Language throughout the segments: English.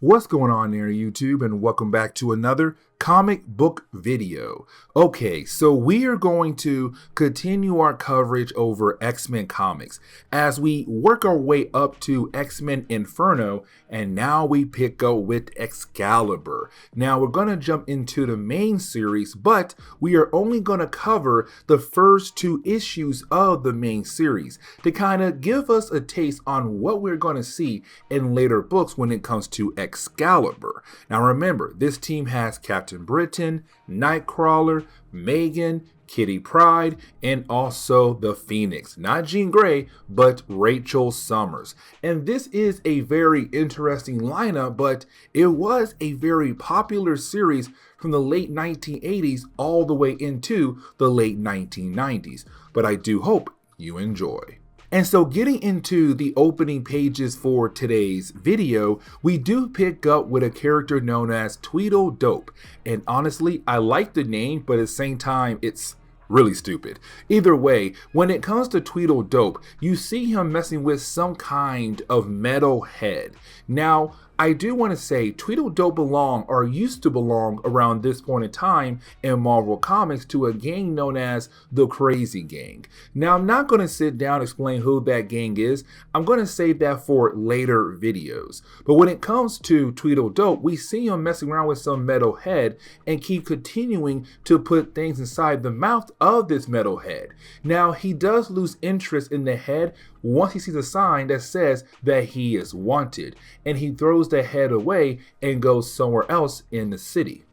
What's going on there, YouTube, and welcome back to another comic book video. Okay, so we are going to continue our coverage over X-Men comics as we work our way up to X-Men Inferno, and now we pick up with Excalibur. Now we're going to jump into the main series, but we are only going to cover the first two issues of the main series to kind of give us a taste on what we're going to see in later books when it comes to Excalibur. Now remember, this team has Captain Britain, Nightcrawler, Megan, Kitty Pryde, and also the Phoenix. Not Jean Grey, but Rachel Summers. And this is a very interesting lineup, but it was a very popular series from the late 1980s all the way into the late 1990s. But I do hope you enjoy. And so getting into the opening pages for today's video, we do pick up with a character known as Tweedledope. And honestly, I like the name, but at the same time, it's really stupid. Either way, when it comes to Tweedledope, you see him messing with some kind of metal head. Now, I do want to say Tweedledope belong or used to belong around this point in time in Marvel Comics to a gang known as the Crazy Gang. Now, I'm not going to sit down and explain who that gang is. I'm going to save that for later videos. But when it comes to Tweedledope, we see him messing around with some metal head and keep continuing to put things inside the mouth of this metal head. Now, he does lose interest in the head once he sees a sign that says that he is wanted, and he throws the head away and goes somewhere else in the city.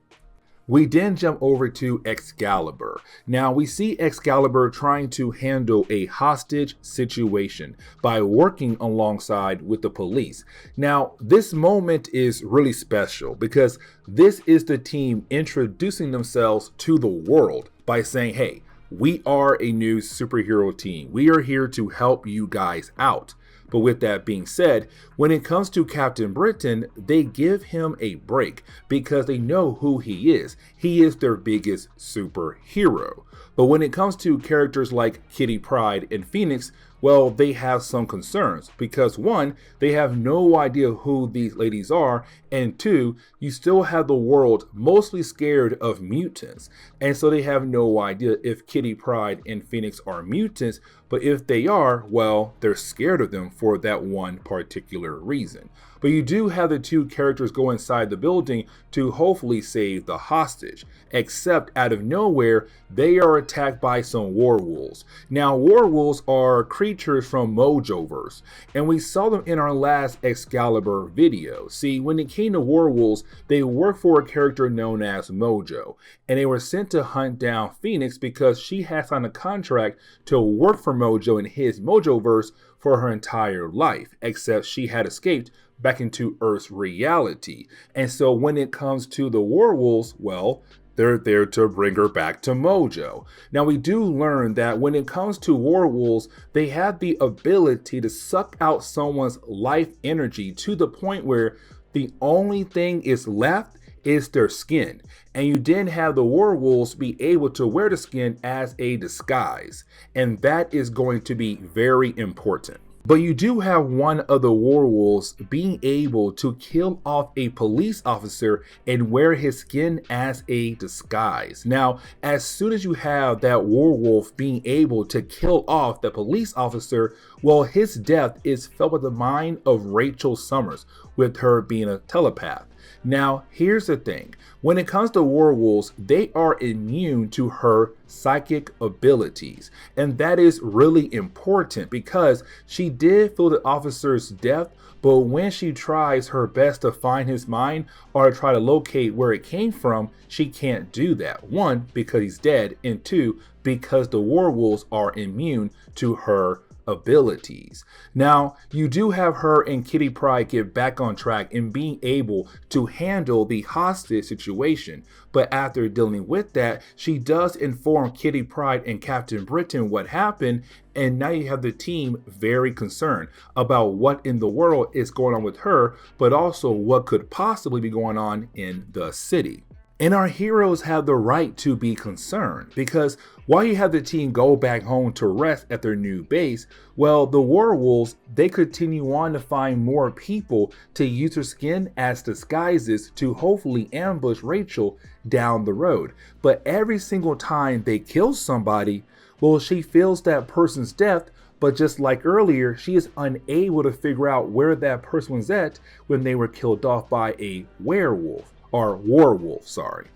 We then jump over to Excalibur. Now we see Excalibur trying to handle a hostage situation by working alongside with the police. Now this moment is really special because this is the team introducing themselves to the world by saying, hey, we are a new superhero team. We are here to help you guys out. But with that being said, when it comes to Captain Britain, they give him a break because they know who he is. He is their biggest superhero. But when it comes to characters like Kitty Pryde and Phoenix, well, they have some concerns because one, they have no idea who these ladies are, and two, you still have the world mostly scared of mutants, and so they have no idea if Kitty Pryde and Phoenix are mutants, but if they are, well, they're scared of them for that one particular reason. But you do have the two characters go inside the building to hopefully save the hostage, except out of nowhere, they are attacked by some werewolves. Now, werewolves are creatures from Mojoverse, and we saw them in our last Excalibur video. See, when it came to werewolves, they worked for a character known as Mojo, and they were sent to hunt down Phoenix because she had signed a contract to work for Mojo in his Mojoverse for her entire life, except she had escaped back into Earth's reality. And so when it comes to the werewolves, well, they're there to bring her back to Mojo. Now we do learn that when it comes to werewolves, they have the ability to suck out someone's life energy to the point where the only thing is left is their skin. And you then have the werewolves be able to wear the skin as a disguise. And that is going to be very important. But you do have one of the werewolves being able to kill off a police officer and wear his skin as a disguise. Now, as soon as you have that werewolf being able to kill off the police officer, well, his death is felt with the mind of Rachel Summers, with her being a telepath. Now, here's the thing. When it comes to werewolves, they are immune to her psychic abilities. And that is really important because she did feel the officer's death, but when she tries her best to find his mind or try to locate where it came from, she can't do that. One, because he's dead, and two, because the werewolves are immune to her abilities. Now, you do have her and Kitty Pryde get back on track in being able to handle the hostage situation, but after dealing with that, she does inform Kitty Pryde and Captain Britain what happened, and now you have the team very concerned about what in the world is going on with her, but also what could possibly be going on in the city. And our heroes have the right to be concerned because while you have the team go back home to rest at their new base, well, the werewolves, they continue on to find more people to use their skin as disguises to hopefully ambush Rachel down the road. But every single time they kill somebody, well, she feels that person's death, but just like earlier, she is unable to figure out where that person was at when they were killed off by a werewolf. Or Warwolf, sorry.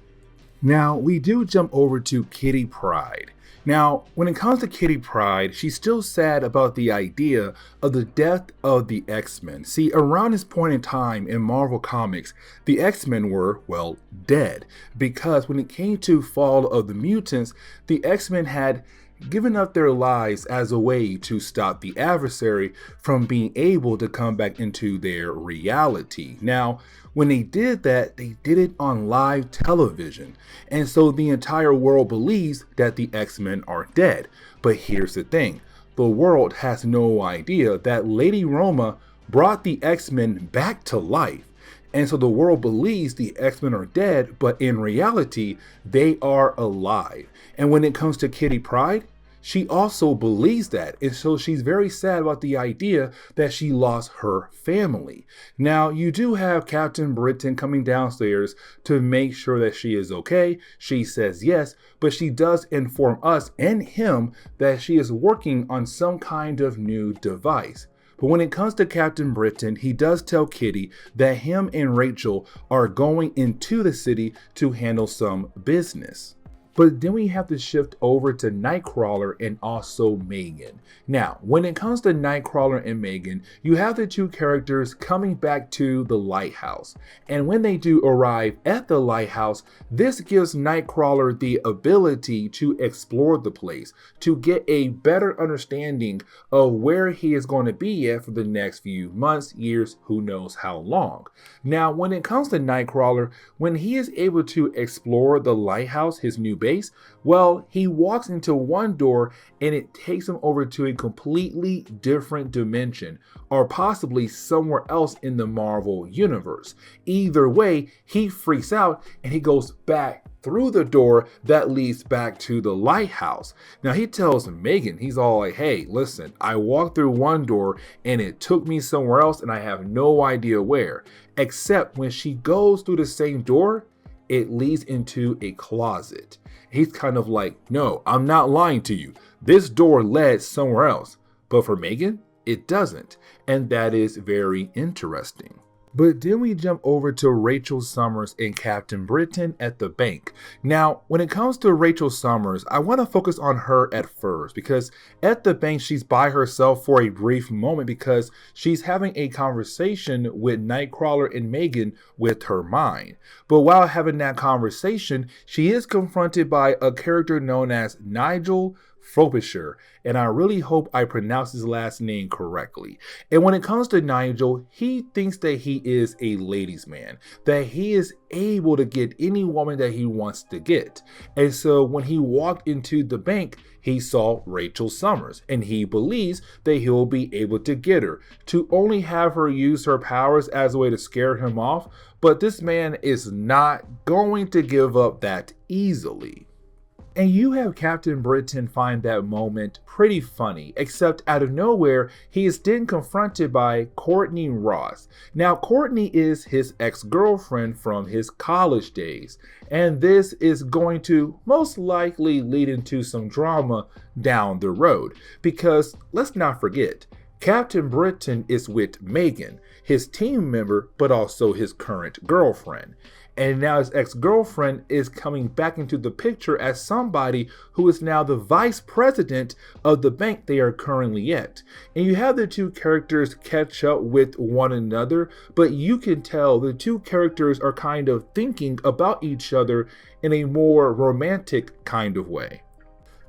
Now, we do jump over to Kitty Pryde. Now, when it comes to Kitty Pryde, she's still sad about the idea of the death of the X-Men. See, around this point in time in Marvel Comics, the X-Men were, well, dead. Because when it came to Fall of the Mutants, the X-Men had given up their lives as a way to stop the adversary from being able to come back into their reality. Now, when they did that, they did it on live television. And so the entire world believes that the X-Men are dead. But here's the thing. The world has no idea that Lady Roma brought the X-Men back to life. And so the world believes the X-Men are dead, but in reality, they are alive. And when it comes to Kitty Pryde, she also believes that, and so she's very sad about the idea that she lost her family. Now, you do have Captain Britain coming downstairs to make sure that she is okay. She says yes, but she does inform us and him that she is working on some kind of new device. But when it comes to Captain Britain, he does tell Kitty that him and Rachel are going into the city to handle some business. But then we have to shift over to Nightcrawler and also Megan. Now, when it comes to Nightcrawler and Megan, you have the two characters coming back to the lighthouse. And when they do arrive at the lighthouse, this gives Nightcrawler the ability to explore the place, to get a better understanding of where he is going to be at for the next few months, years, who knows how long. Now, when it comes to Nightcrawler, when he is able to explore the lighthouse, his new base, well, he walks into one door and it takes him over to a completely different dimension, or possibly somewhere else in the Marvel universe. Either way, he freaks out and he goes back through the door that leads back to the lighthouse. Now he tells Megan, he's all like, hey, listen, I walked through one door and it took me somewhere else and I have no idea where. Except when she goes through the same door, it leads into a closet. He's kind of like, no, I'm not lying to you. This door led somewhere else. But for Megan, it doesn't. And that is very interesting. But then we jump over to Rachel Summers and Captain Britain at the bank. Now, when it comes to Rachel Summers, I want to focus on her at first because at the bank, she's by herself for a brief moment because she's having a conversation with Nightcrawler and Megan with her mind. But while having that conversation, she is confronted by a character known as Nigel Frobisher, and I really hope I pronounce his last name correctly. And when it comes to Nigel, he thinks that he is a ladies' man, that he is able to get any woman that he wants to get. And so when he walked into the bank, he saw Rachel Summers, and he believes that he'll be able to get her, to only have her use her powers as a way to scare him off. But this man is not going to give up that easily. And you have Captain Britain find that moment pretty funny, except out of nowhere, he is then confronted by Courtney Ross. Now, Courtney is his ex-girlfriend from his college days, and this is going to most likely lead into some drama down the road, because let's not forget, Captain Britain is with Megan, his team member, but also his current girlfriend. And now his ex-girlfriend is coming back into the picture as somebody who is now the vice president of the bank they are currently at. And you have the two characters catch up with one another, but you can tell the two characters are kind of thinking about each other in a more romantic kind of way.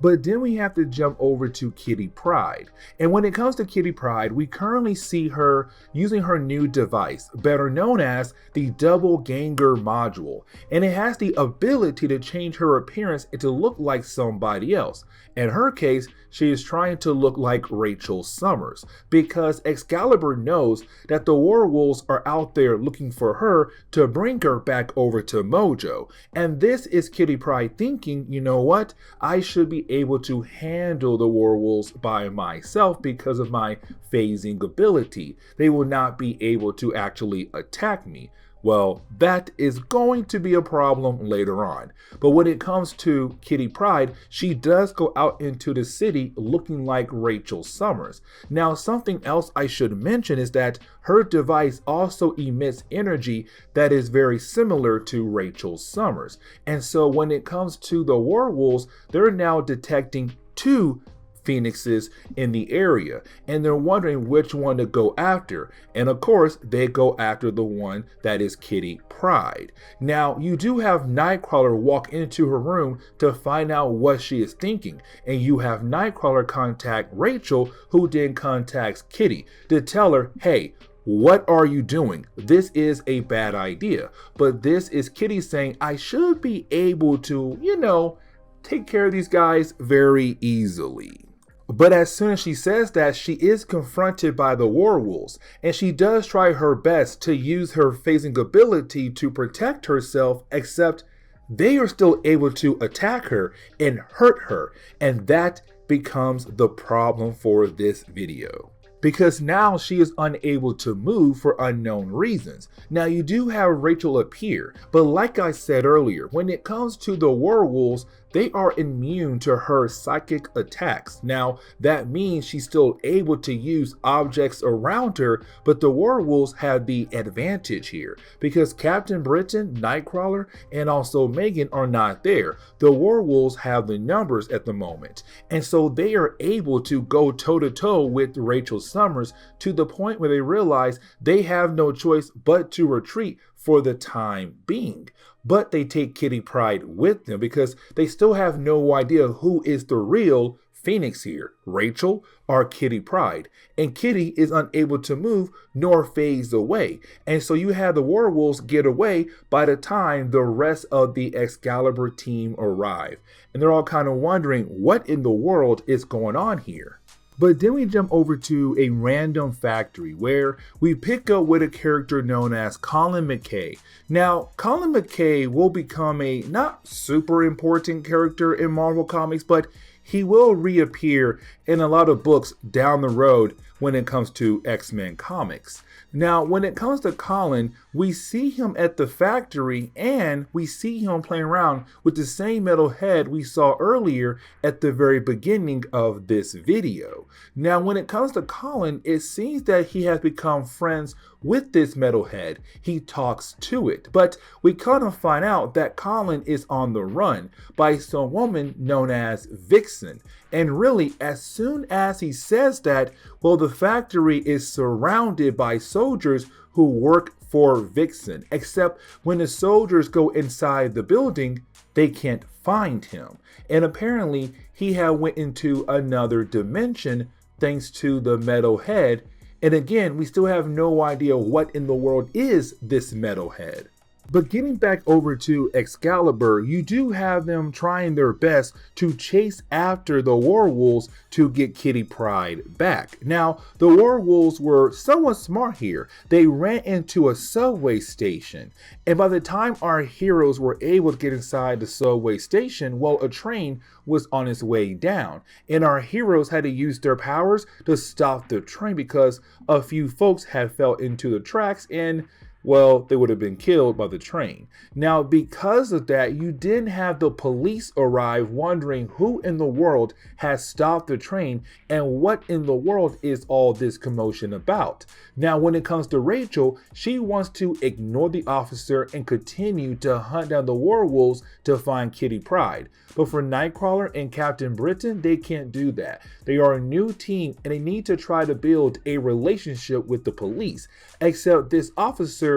But then we have to jump over to Kitty Pryde. And when it comes to Kitty Pryde, we currently see her using her new device, better known as the Doppelganger module. And it has the ability to change her appearance and to look like somebody else. In her case, she is trying to look like Rachel Summers because Excalibur knows that the werewolves are out there looking for her to bring her back over to Mojo. And this is Kitty Pryde thinking, you know what? I should be able to handle the werewolves by myself because of my phasing ability. They will not be able to actually attack me. Well, that is going to be a problem later on. But when it comes to Kitty Pryde, she does go out into the city looking like Rachel Summers. Now, something else I should mention is that her device also emits energy that is very similar to Rachel Summers. And so when it comes to the werewolves, they're now detecting two phoenixes in the area, and they're wondering which one to go after. And of course, they go after the one that is Kitty Pryde. Now, you do have Nightcrawler walk into her room to find out what she is thinking, and you have Nightcrawler contact Rachel, who then contacts Kitty to tell her, hey, what are you doing? This is a bad idea. But this is Kitty saying, I should be able to, take care of these guys very easily. But as soon as she says that, she is confronted by the werewolves, and she does try her best to use her phasing ability to protect herself, except they are still able to attack her and hurt her, and that becomes the problem for this video. Because now she is unable to move for unknown reasons. Now you do have Rachel appear, but like I said earlier, when it comes to the werewolves, they are immune to her psychic attacks. Now that means she's still able to use objects around her, but the werewolves have the advantage here because Captain Britain, Nightcrawler, and also Megan are not there. The werewolves have the numbers at the moment, and so they are able to go toe to toe with Rachel Summers to the point where they realize they have no choice but to retreat for the time being. But they take Kitty Pryde with them because they still have no idea who is the real Phoenix here, Rachel or Kitty Pryde. And Kitty is unable to move nor phase away. And so you have the werewolves get away by the time the rest of the Excalibur team arrive. And they're all kind of wondering what in the world is going on here. But then we jump over to a random factory where we pick up with a character known as Colin McKay. Now, Colin McKay will become a not super important character in Marvel Comics, but he will reappear in a lot of books down the road when it comes to X-Men comics. Now, when it comes to Colin, we see him at the factory and we see him playing around with the same metal head we saw earlier at the very beginning of this video. Now, when it comes to Colin, it seems that he has become friends with this metal head. He talks to it, but we kind of find out that Colin is on the run by some woman known as Vixen. And really, as soon as he says that, well, the factory is surrounded by soldiers who work for Vixen, except when the soldiers go inside the building, they can't find him. And apparently, he had went into another dimension thanks to the metal head. And again, we still have no idea what in the world is this metal head. But getting back over to Excalibur, you do have them trying their best to chase after the werewolves to get Kitty Pryde back. Now, the werewolves were somewhat smart here. They ran into a subway station, and by the time our heroes were able to get inside the subway station, well, a train was on its way down, and our heroes had to use their powers to stop the train because a few folks had fell into the tracks and well, they would have been killed by the train. Now, because of that, you didn't have the police arrive wondering who in the world has stopped the train and what in the world is all this commotion about. Now, when it comes to Rachel, she wants to ignore the officer and continue to hunt down the werewolves to find Kitty Pryde. But for Nightcrawler and Captain Britain, they can't do that. They are a new team and they need to try to build a relationship with the police, except this officer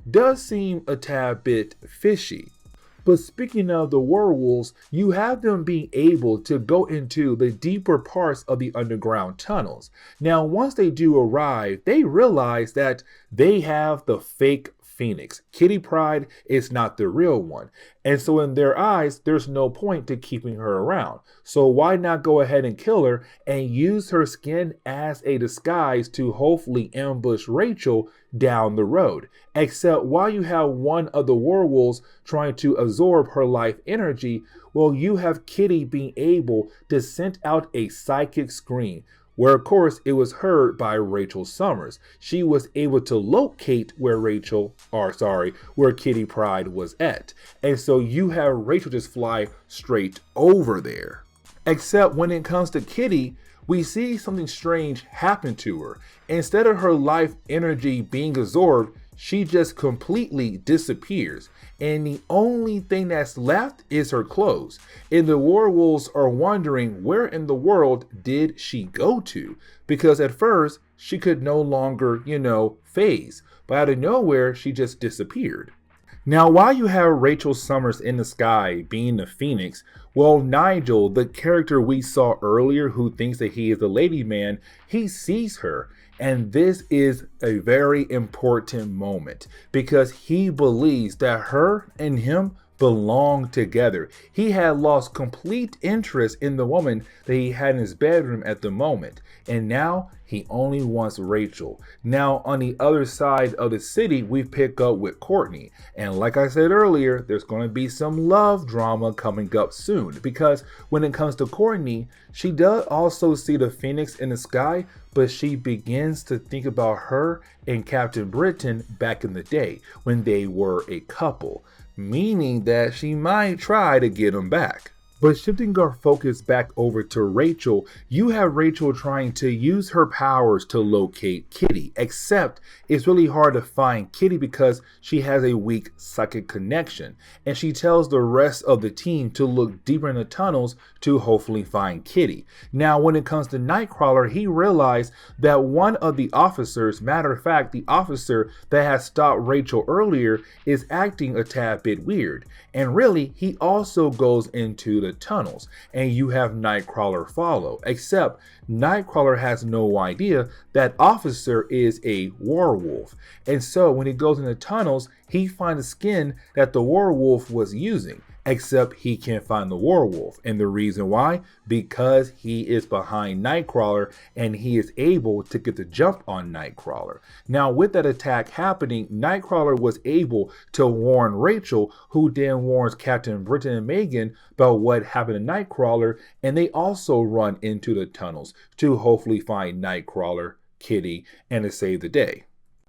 does seem a tad bit fishy. But speaking of the werewolves, you have them being able to go into the deeper parts of the underground tunnels. Now, once they do arrive, they realize that they have the fake Phoenix. Kitty Pryde is not the real one. And so in their eyes, there's no point to keeping her around. So why not go ahead and kill her and use her skin as a disguise to hopefully ambush Rachel down the road? Except while you have one of the werewolves trying to absorb her life energy, well, you have Kitty being able to send out a psychic scream, where of course it was heard by Rachel Summers. She was able to locate where where Kitty Pryde was at. And so you have Rachel just fly straight over there. Except when it comes to Kitty, we see something strange happen to her. Instead of her life energy being absorbed, she just completely disappears. And the only thing that's left is her clothes. And the werewolves are wondering where in the world did she go to? Because at first she could no longer, phase. But out of nowhere, she just disappeared. Now, while you have Rachel Summers in the sky being the Phoenix, well, Nigel, the character we saw earlier who thinks that he is the Lady Man, he sees her. And this is a very important moment because he believes that her and him belong together. He had lost complete interest in the woman that he had in his bedroom at the moment. And now he only wants Rachel. Now, on the other side of the city, we pick up with Courtney. And like I said earlier, there's going to be some love drama coming up soon. Because when it comes to Courtney, she does also see the Phoenix in the sky, but she begins to think about her and Captain Britain back in the day when they were a couple. Meaning that she might try to get him back. But shifting our focus back over to Rachel, you have Rachel trying to use her powers to locate Kitty, except it's really hard to find Kitty because she has a weak psychic connection. And she tells the rest of the team to look deeper in the tunnels to hopefully find Kitty. Now, when it comes to Nightcrawler, he realized that one of the officers, matter of fact, the officer that had stopped Rachel earlier, is acting a tad bit weird. And really, he also goes into the tunnels, and you have Nightcrawler follow, except Nightcrawler has no idea that officer is a werewolf. And so when he goes in the tunnels, he finds the skin that the werewolf was using. Except he can't find the werewolf. And the reason why? Because he is behind Nightcrawler and he is able to get the jump on Nightcrawler. Now, with that attack happening, Nightcrawler was able to warn Rachel, who then warns Captain Britain and Megan about what happened to Nightcrawler. And they also run into the tunnels to hopefully find Nightcrawler, Kitty, and to save the day.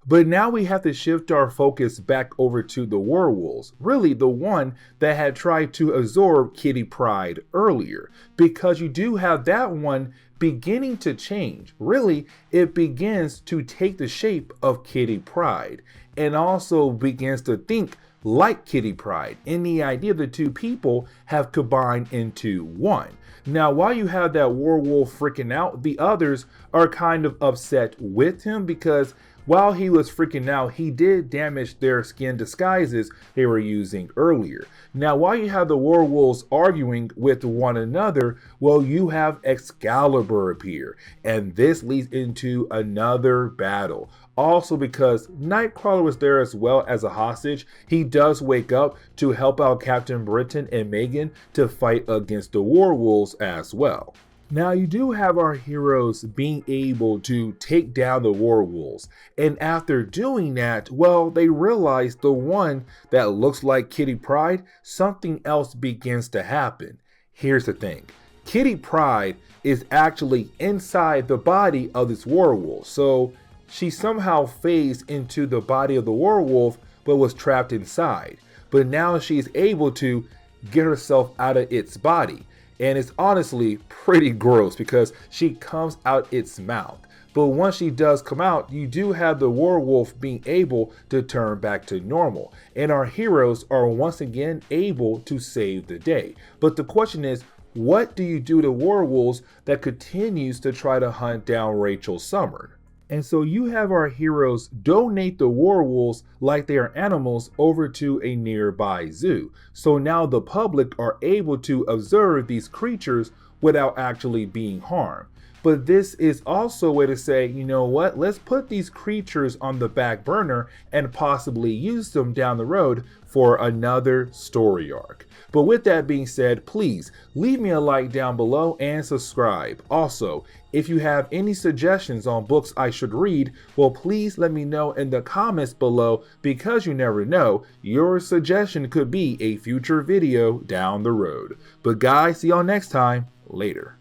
But now we have to shift our focus back over to the werewolves, really the one that had tried to absorb Kitty Pryde earlier, because you do have that one beginning to change. Really, it begins to take the shape of Kitty Pryde and also begins to think like Kitty Pryde, and the idea of the two people have combined into one. Now, while you have that werewolf freaking out, the others are kind of upset with him because while he was freaking out, he did damage their skin disguises they were using earlier. Now, while you have the werewolves arguing with one another, well, you have Excalibur appear, and this leads into another battle. Also, because Nightcrawler was there as well as a hostage, he does wake up to help out Captain Britain and Megan to fight against the werewolves as well. Now, you do have our heroes being able to take down the werewolves, and after doing that, well, they realize the one that looks like Kitty Pryde, something else begins to happen. Here's the thing. Kitty Pryde is actually inside the body of this werewolf, so she somehow phased into the body of the werewolf but was trapped inside. But now she's able to get herself out of its body. And it's honestly pretty gross because she comes out its mouth. But once she does come out, you do have the werewolf being able to turn back to normal. And our heroes are once again able to save the day. But the question is, what do you do to werewolves that continues to try to hunt down Rachel Summers? And so you have our heroes donate the werewolves like they are animals over to a nearby zoo. So now the public are able to observe these creatures without actually being harmed. But this is also a way to say, you know what, let's put these creatures on the back burner and possibly use them down the road for another story arc. But with that being said, please leave me a like down below and subscribe. Also, if you have any suggestions on books I should read, well, please let me know in the comments below, because you never know, your suggestion could be a future video down the road. But guys, see y'all next time. Later.